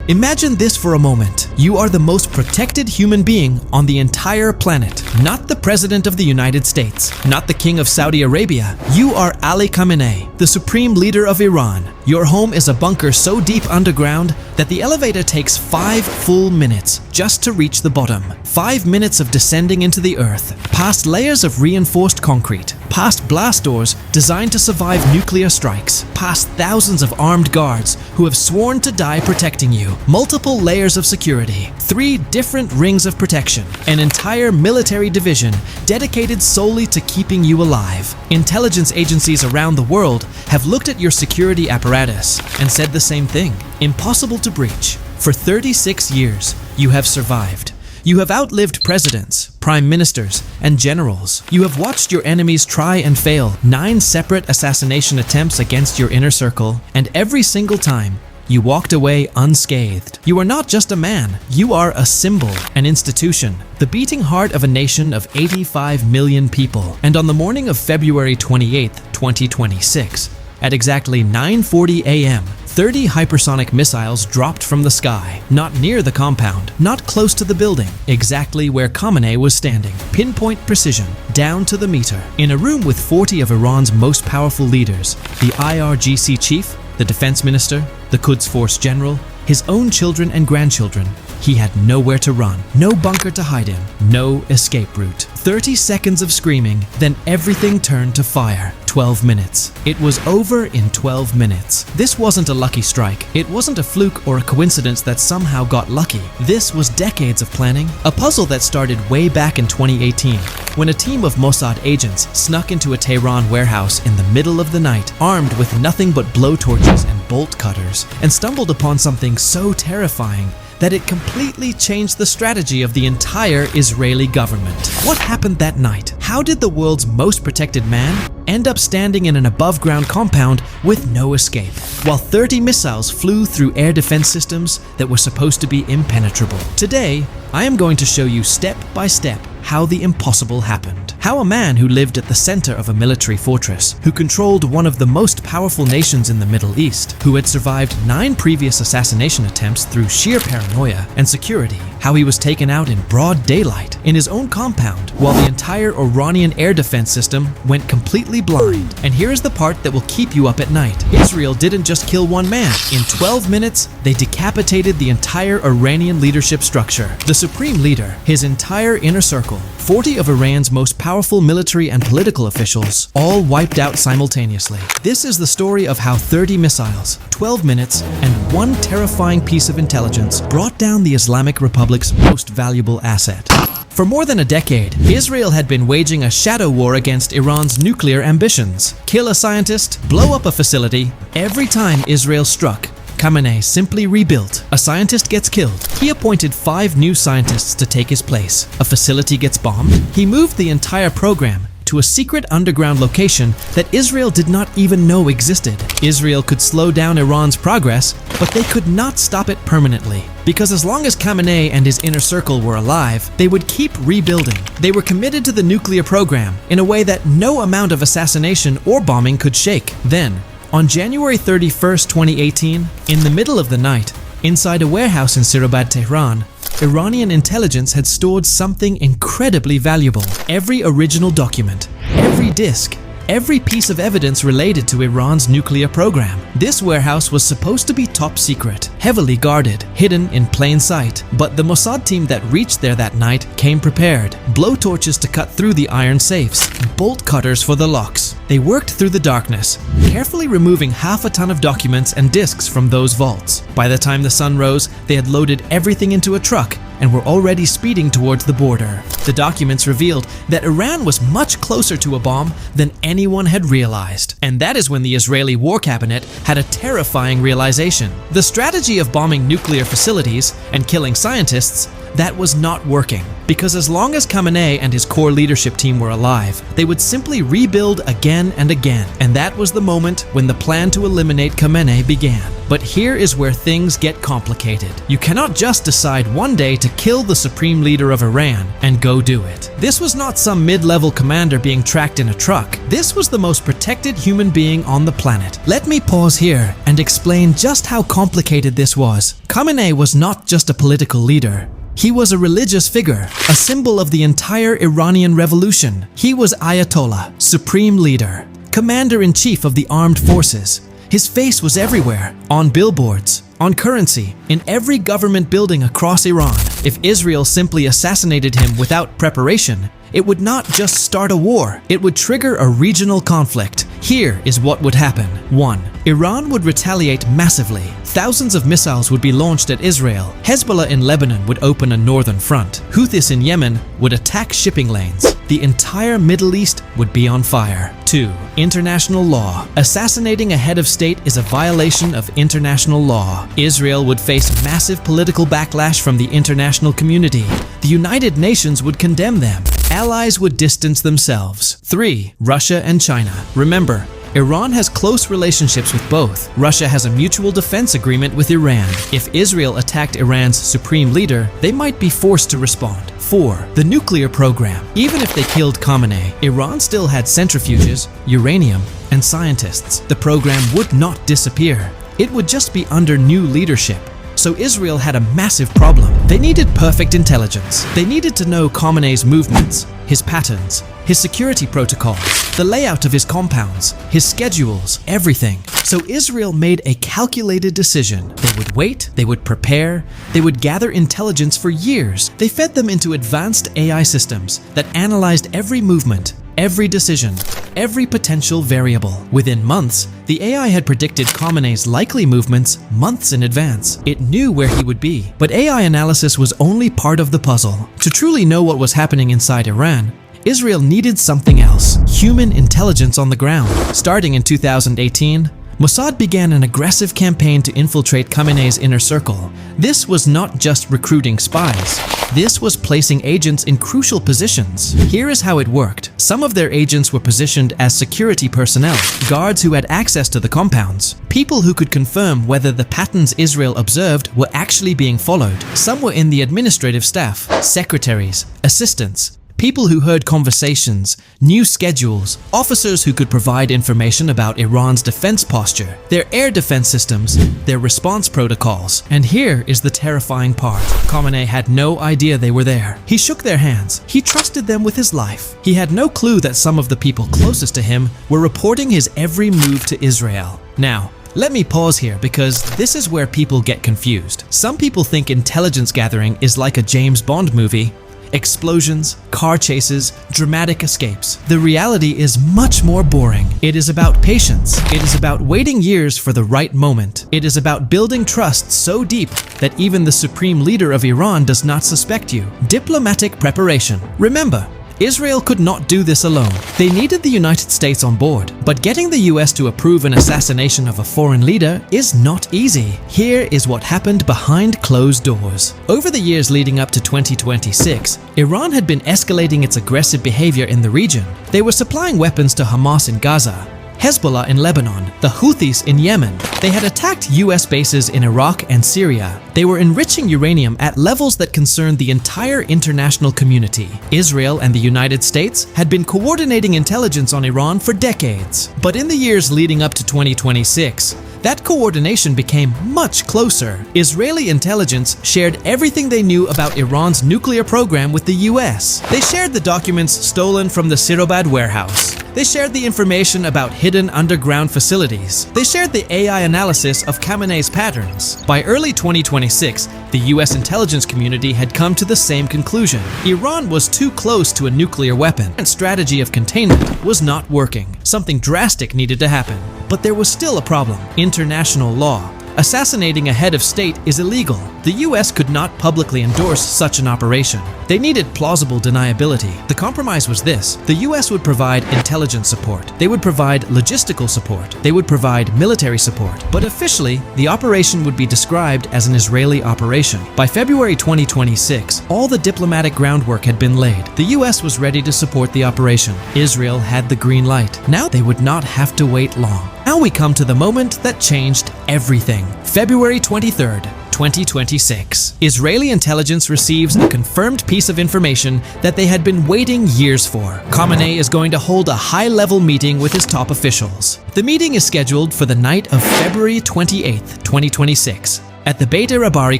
Imagine this for a moment. You are the most protected human being on the entire planet. Not the President of the United States, not the King of Saudi Arabia. You are Ali Khamenei, the supreme leader of Iran. Your home is a bunker so deep underground that the elevator takes 5 full minutes just to reach the bottom. 5 minutes of descending into the earth, past layers of reinforced concrete, past blast doors designed to survive nuclear strikes, past thousands of armed guards who have sworn to die protecting you, multiple layers of security, 3 different rings of protection, an entire military division dedicated solely to keeping you alive. Intelligence agencies around the world have looked at your security apparatus and said the same thing. Impossible to breach. For 36 years, you have survived. You have outlived presidents, prime ministers, and generals. You have watched your enemies try and fail 9 separate assassination attempts against your inner circle, and every single time, you walked away unscathed. You are not just a man, you are a symbol, an institution, the beating heart of a nation of 85 million people. And on the morning of February 28, 2026, at exactly 9:40 a.m., 30 hypersonic missiles dropped from the sky, not near the compound, not close to the building, exactly where Khamenei was standing. Pinpoint precision, down to the meter. In a room with 40 of Iran's most powerful leaders, the IRGC Chief, the Defense Minister, the Quds Force General, his own children and grandchildren, he had nowhere to run, no bunker to hide in, no escape route. 30 seconds of screaming, then everything turned to fire. 12 minutes. It was over in 12 minutes. This wasn't a lucky strike. It wasn't a fluke or a coincidence that somehow got lucky. This was decades of planning, a puzzle that started way back in 2018, when a team of Mossad agents snuck into a Tehran warehouse in the middle of the night, armed with nothing but blowtorches and bolt cutters, and stumbled upon something so terrifying that it completely changed the strategy of the entire Israeli government. What happened that night? How did the world's most protected man end up standing in an above-ground compound with no escape, while 30 missiles flew through air defense systems that were supposed to be impenetrable? Today, I am going to show you step by step how the impossible happened. How a man who lived at the center of a military fortress, who controlled one of the most powerful nations in the Middle East, who had survived 9 previous assassination attempts through sheer paranoia and security, how he was taken out in broad daylight in his own compound, while the entire Iranian air defense system went completely blind. And here is the part that will keep you up at night. Israel didn't just kill one man. In 12 minutes, they decapitated the entire Iranian leadership structure. The supreme leader, his entire inner circle, 40 of Iran's most powerful military and political officials, all wiped out simultaneously. This is the story of how 30 missiles, 12 minutes, and 1 terrifying piece of intelligence brought down the Islamic Republic's most valuable asset. For more than a decade, Israel had been waging a shadow war against Iran's nuclear ambitions. Kill a scientist, blow up a facility. Every time Israel struck, Khamenei simply rebuilt. A scientist gets killed. He appointed 5 new scientists to take his place. A facility gets bombed. He moved the entire program to a secret underground location that Israel did not even know existed. Israel could slow down Iran's progress, but they could not stop it permanently. Because as long as Khamenei and his inner circle were alive, they would keep rebuilding. They were committed to the nuclear program in a way that no amount of assassination or bombing could shake. Then, on January 31st, 2018, in the middle of the night, inside a warehouse in Sirabad, Tehran, Iranian intelligence had stored something incredibly valuable. Every original document, every disk, every piece of evidence related to Iran's nuclear program. This warehouse was supposed to be top secret, heavily guarded, hidden in plain sight. But the Mossad team that reached there that night came prepared. Blowtorches to cut through the iron safes, bolt cutters for the locks. They worked through the darkness, carefully removing half a ton of documents and disks from those vaults. By the time the sun rose, they had loaded everything into a truck and were already speeding towards the border. The documents revealed that Iran was much closer to a bomb than anyone had realized. And that is when the Israeli War Cabinet had a terrifying realization. The strategy of bombing nuclear facilities and killing scientists that was not working. Because as long as Khamenei and his core leadership team were alive, they would simply rebuild again and again. And that was the moment when the plan to eliminate Khamenei began. But here is where things get complicated. You cannot just decide one day to kill the supreme leader of Iran and go do it. This was not some mid-level commander being tracked in a truck. This was the most protected human being on the planet. Let me pause here and explain just how complicated this was. Khamenei was not just a political leader. He was a religious figure, a symbol of the entire Iranian revolution. He was Ayatollah, supreme leader, commander-in-chief of the armed forces. His face was everywhere, on billboards, on currency, in every government building across Iran. If Israel simply assassinated him without preparation, it would not just start a war, it would trigger a regional conflict. Here is what would happen. 1. Iran would retaliate massively. Thousands of missiles would be launched at Israel. Hezbollah in Lebanon would open a northern front. Houthis in Yemen would attack shipping lanes. The entire Middle East would be on fire. 2. International law. Assassinating a head of state is a violation of international law. Israel would face massive political backlash from the international community. The United Nations would condemn them. Allies would distance themselves. 3. Russia and China. Remember, Iran has close relationships with both. Russia has a mutual defense agreement with Iran. If Israel attacked Iran's supreme leader, they might be forced to respond. 4. The nuclear program. Even if they killed Khamenei, Iran still had centrifuges, uranium, and scientists. The program would not disappear. It would just be under new leadership. So Israel had a massive problem. They needed perfect intelligence. They needed to know Khamenei's movements, his patterns, his security protocols, the layout of his compounds, his schedules, everything. So Israel made a calculated decision. They would wait, they would prepare, they would gather intelligence for years. They fed them into advanced AI systems that analyzed every movement, every decision, every potential variable. Within months, the AI had predicted Khamenei's likely movements months in advance. It knew where he would be. But AI analysis was only part of the puzzle. To truly know what was happening inside Iran, Israel needed something else: human intelligence on the ground. Starting in 2018, Mossad began an aggressive campaign to infiltrate Khamenei's inner circle. This was not just recruiting spies. This was placing agents in crucial positions. Here is how it worked. Some of their agents were positioned as security personnel, guards who had access to the compounds, people who could confirm whether the patterns Israel observed were actually being followed. Some were in the administrative staff, secretaries, assistants, people who heard conversations, knew schedules, officers who could provide information about Iran's defense posture, their air defense systems, their response protocols. And here is the terrifying part. Khamenei had no idea they were there. He shook their hands. He trusted them with his life. He had no clue that some of the people closest to him were reporting his every move to Israel. Now, let me pause here because this is where people get confused. Some people think intelligence gathering is like a James Bond movie. Explosions, car chases, dramatic escapes. The reality is much more boring. It is about patience. It is about waiting years for the right moment. It is about building trust so deep that even the supreme leader of Iran does not suspect you. Diplomatic preparation. Remember, Israel could not do this alone. They needed the United States on board, but getting the US to approve an assassination of a foreign leader is not easy. Here is what happened behind closed doors. Over the years leading up to 2026, Iran had been escalating its aggressive behavior in the region. They were supplying weapons to Hamas in Gaza, Hezbollah in Lebanon, the Houthis in Yemen. They had attacked US bases in Iraq and Syria. They were enriching uranium at levels that concerned the entire international community. Israel and the United States had been coordinating intelligence on Iran for decades. But in the years leading up to 2026, that coordination became much closer. Israeli intelligence shared everything they knew about Iran's nuclear program with the US. They shared the documents stolen from the Sirobad warehouse. They shared the information about hidden underground facilities. They shared the AI analysis of Khamenei's patterns. By early 2026, the US intelligence community had come to the same conclusion. Iran was too close to a nuclear weapon, and strategy of containment was not working. Something drastic needed to happen. But there was still a problem: international law. Assassinating a head of state is illegal. The US could not publicly endorse such an operation. They needed plausible deniability. The compromise was this: the US would provide intelligence support, they would provide logistical support, they would provide military support, but officially, the operation would be described as an Israeli operation. By February 2026, all the diplomatic groundwork had been laid. The US was ready to support the operation. Israel had the green light. Now they would not have to wait long. Now we come to the moment that changed everything. February 23rd, 2026. Israeli intelligence receives a confirmed piece of information that they had been waiting years for. Khamenei is going to hold a high-level meeting with his top officials. The meeting is scheduled for the night of February 28th, 2026. At the Bait-e-Rahbari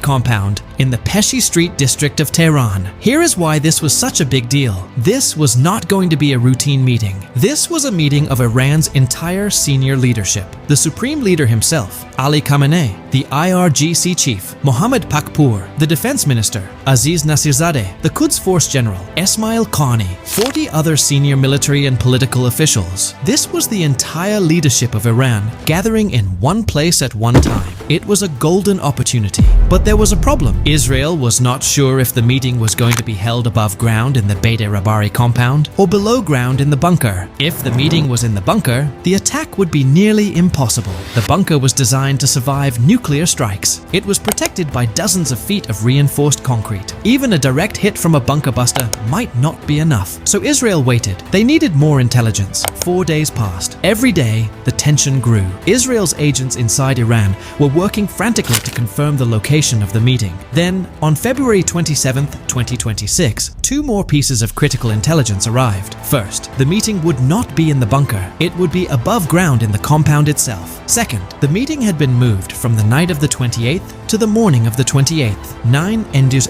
compound in the Peshi Street district of Tehran. Here is why this was such a big deal. This was not going to be a routine meeting. This was a meeting of Iran's entire senior leadership. The supreme leader himself, Ali Khamenei, the IRGC Chief, Mohammad Pakpour, the defense minister, Aziz Nasirzadeh, the Quds Force General, Esmail Qani, 40 other senior military and political officials. This was the entire leadership of Iran gathering in one place at one time. It was a golden opportunity. But there was a problem. Israel was not sure if the meeting was going to be held above ground in the Bait-e-Rahbari compound or below ground in the bunker. If the meeting was in the bunker, the attack would be nearly impossible. The bunker was designed to survive nuclear strikes. It was protected by dozens of feet of reinforced concrete. Even a direct hit from a bunker buster might not be enough. So Israel waited. They needed more intelligence. 4 days passed. Every day, the tension grew. Israel's agents inside Iran were working frantically to confirm the location of the meeting. Then, on February 27th, 2026, 2 more pieces of critical intelligence arrived. First, the meeting would not be in the bunker. It would be above ground in the compound itself. Second, the meeting had been moved from the night of the 28th to the morning of the 28th, 9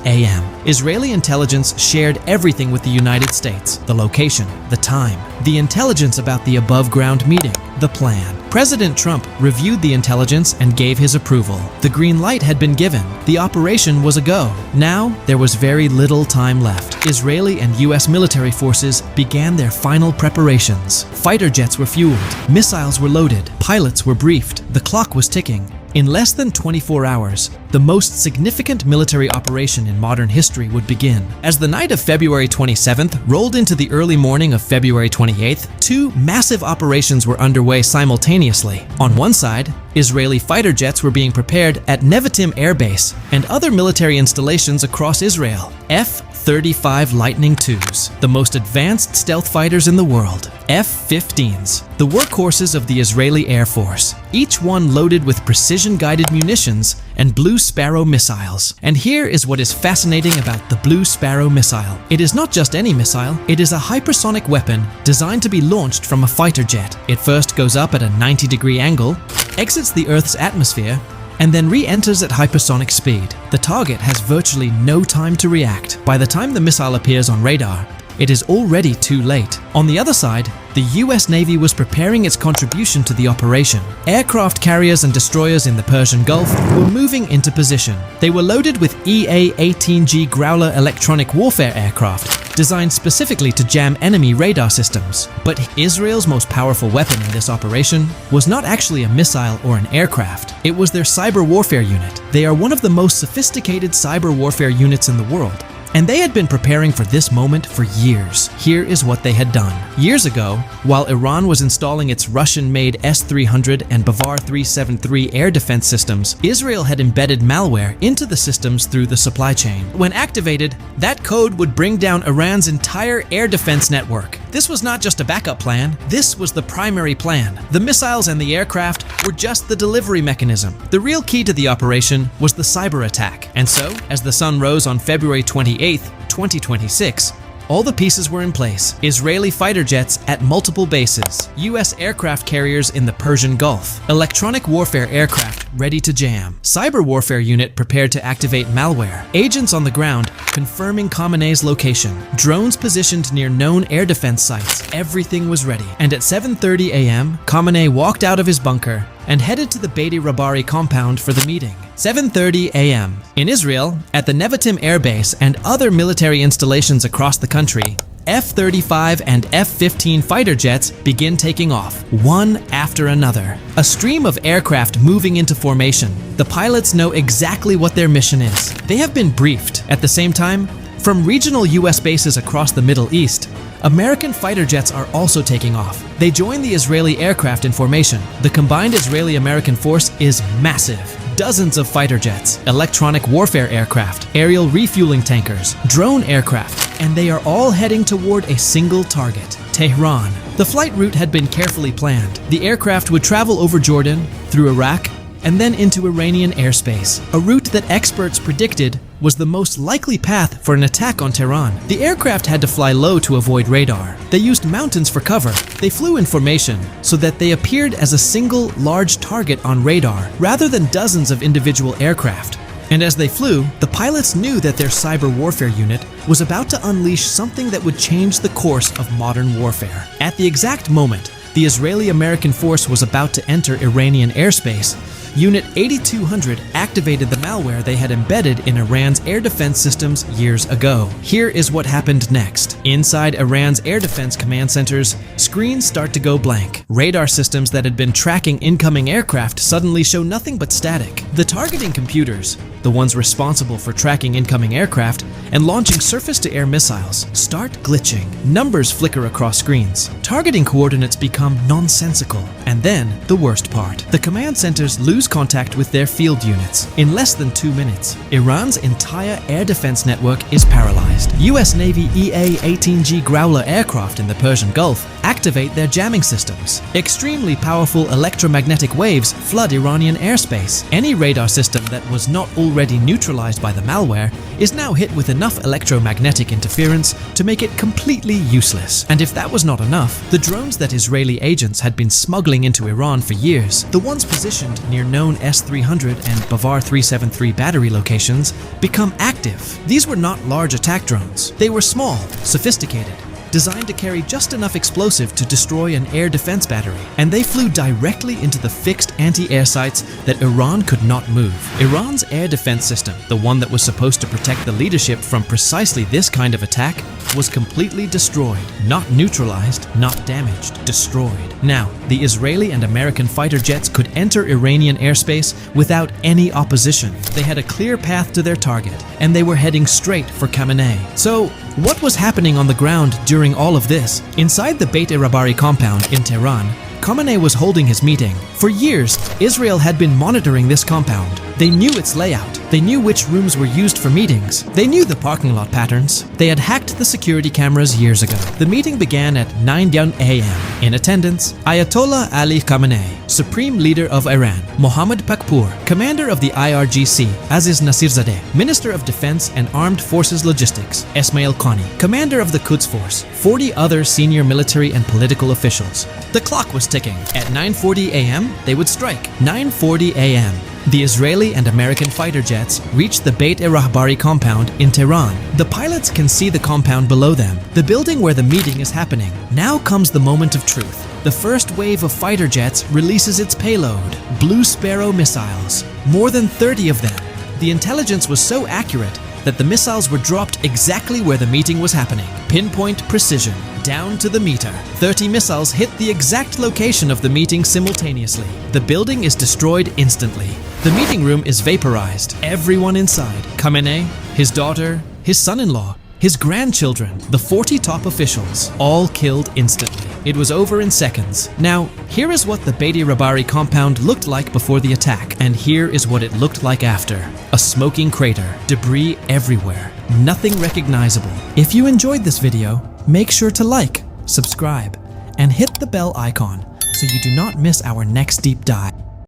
a.m. Israeli intelligence shared everything with the United States: the location, the time, the intelligence about the above-ground meeting, the plan. President Trump reviewed the intelligence and gave his approval. The green light had been given. The operation was a go. Now, there was very little time left. Israeli and US military forces began their final preparations. Fighter jets were fueled, missiles were loaded, pilots were briefed, the clock was ticking. In less than 24 hours, the most significant military operation in modern history would begin. As the night of February 27th rolled into the early morning of February 28th, 2 massive operations were underway simultaneously. On one side, Israeli fighter jets were being prepared at Nevatim Air Base and other military installations across Israel. F-35 Lightning IIs, the most advanced stealth fighters in the world. F-15s, the workhorses of the Israeli Air Force, each one loaded with precision-guided munitions and Blue Sparrow missiles. And here is what is fascinating about the Blue Sparrow missile. It is not just any missile, it is a hypersonic weapon designed to be launched from a fighter jet. It first goes up at a 90-degree angle, exits the Earth's atmosphere, and then re-enters at hypersonic speed. The target has virtually no time to react. By the time the missile appears on radar, it is already too late. On the other side, the US Navy was preparing its contribution to the operation. Aircraft carriers and destroyers in the Persian Gulf were moving into position. They were loaded with EA-18G Growler electronic warfare aircraft, designed specifically to jam enemy radar systems. But Israel's most powerful weapon in this operation was not actually a missile or an aircraft. It was their cyber warfare unit. They are one of the most sophisticated cyber warfare units in the world. And they had been preparing for this moment for years. Here is what they had done. Years ago, while Iran was installing its Russian-made S-300 and Bavar 373 air defense systems, Israel had embedded malware into the systems through the supply chain. When activated, that code would bring down Iran's entire air defense network. This was not just a backup plan, this was the primary plan. The missiles and the aircraft were just the delivery mechanism. The real key to the operation was the cyber attack. And so, as the sun rose on February 28th, 2026, all the pieces were in place. Israeli fighter jets at multiple bases, US aircraft carriers in the Persian Gulf, electronic warfare aircraft ready to jam, cyber warfare unit prepared to activate malware, agents on the ground confirming Khamenei's location, drones positioned near known air defense sites. Everything was ready. And at 7:30 a.m., Khamenei walked out of his bunker and headed to the Bait-e-Rahbari compound for the meeting. 7:30 a.m. In Israel, at the Nevatim Air Base and other military installations across the country, F-35 and F-15 fighter jets begin taking off, one after another. A stream of aircraft moving into formation. The pilots know exactly what their mission is. They have been briefed. At the same time, from regional US bases across the Middle East, American fighter jets are also taking off. They join the Israeli aircraft in formation. The combined Israeli-American force is massive. Dozens of fighter jets, electronic warfare aircraft, aerial refueling tankers, drone aircraft, and they are all heading toward a single target, Tehran. The flight route had been carefully planned. The aircraft would travel over Jordan, through Iraq, and then into Iranian airspace, a route that experts predicted was the most likely path for an attack on Tehran. The aircraft had to fly low to avoid radar. They used mountains for cover. They flew in formation so that they appeared as a single large target on radar rather than dozens of individual aircraft. And as they flew, the pilots knew that their cyber warfare unit was about to unleash something that would change the course of modern warfare. At the exact moment the Israeli-American force was about to enter Iranian airspace, Unit 8200 activated the malware they had embedded in Iran's air defense systems years ago. Here is what happened next. Inside Iran's air defense command centers, screens start to go blank. Radar systems that had been tracking incoming aircraft suddenly show nothing but static. The targeting computers, the ones responsible for tracking incoming aircraft and launching surface-to-air missiles, start glitching. Numbers flicker across screens. Targeting coordinates become nonsensical. And then, the worst part. The command centers lose contact with their field units. In less than 2 minutes, Iran's entire air defense network is paralyzed. US Navy EA-18G Growler aircraft in the Persian Gulf activate their jamming systems. Extremely powerful electromagnetic waves flood Iranian airspace. Any radar system that was not already neutralized by the malware is now hit with enough electromagnetic interference to make it completely useless. And if that was not enough, the drones that Israeli agents had been smuggling into Iran for years, the ones positioned near known S-300 and Bavar 373 battery locations, become active. These were not large attack drones. They were small, sophisticated, designed to carry just enough explosive to destroy an air defense battery, and they flew directly into the fixed anti-air sites that Iran could not move. Iran's air defense system, the one that was supposed to protect the leadership from precisely this kind of attack, was completely destroyed. Not neutralized, not damaged, destroyed. Now, the Israeli and American fighter jets could enter Iranian airspace without any opposition. They had a clear path to their target, and they were heading straight for Khamenei. So, what was happening on the ground during all of this? Inside the Bait-e-Rahbari compound in Tehran, Khamenei was holding his meeting. For years, Israel had been monitoring this compound. They knew its layout. They knew which rooms were used for meetings. They knew the parking lot patterns. They had hacked the security cameras years ago. The meeting began at 9 a.m. In attendance, Ayatollah Ali Khamenei, Supreme Leader of Iran, Mohammad Pakpour, Commander of the IRGC, Aziz Nasirzadeh, Minister of Defense and Armed Forces Logistics, Esmail Qani, Commander of the Quds Force, 40 other senior military and political officials. The clock was ticking. At 9:40 a.m., they would strike. 9:40 a.m. The Israeli and American fighter jets reached the Bait-e-Rahbari compound in Tehran. The pilots can see the compound below them, the building where the meeting is happening. Now comes the moment of truth. The first wave of fighter jets releases its payload, Blue Sparrow missiles. More than 30 of them. The intelligence was so accurate that the missiles were dropped exactly where the meeting was happening. Pinpoint precision, down to the meter. 30 missiles hit the exact location of the meeting simultaneously. The building is destroyed instantly. The meeting room is vaporized. Everyone inside, Khamenei, his daughter, his son-in-law, his grandchildren, the 40 top officials, all killed instantly. It was over in seconds. Now, here is what the Bait-e-Rahbari compound looked like before the attack, and here is what it looked like after. A smoking crater, debris everywhere, nothing recognizable. If you enjoyed this video, make sure to like, subscribe, and hit the bell icon so you do not miss our next deep dive.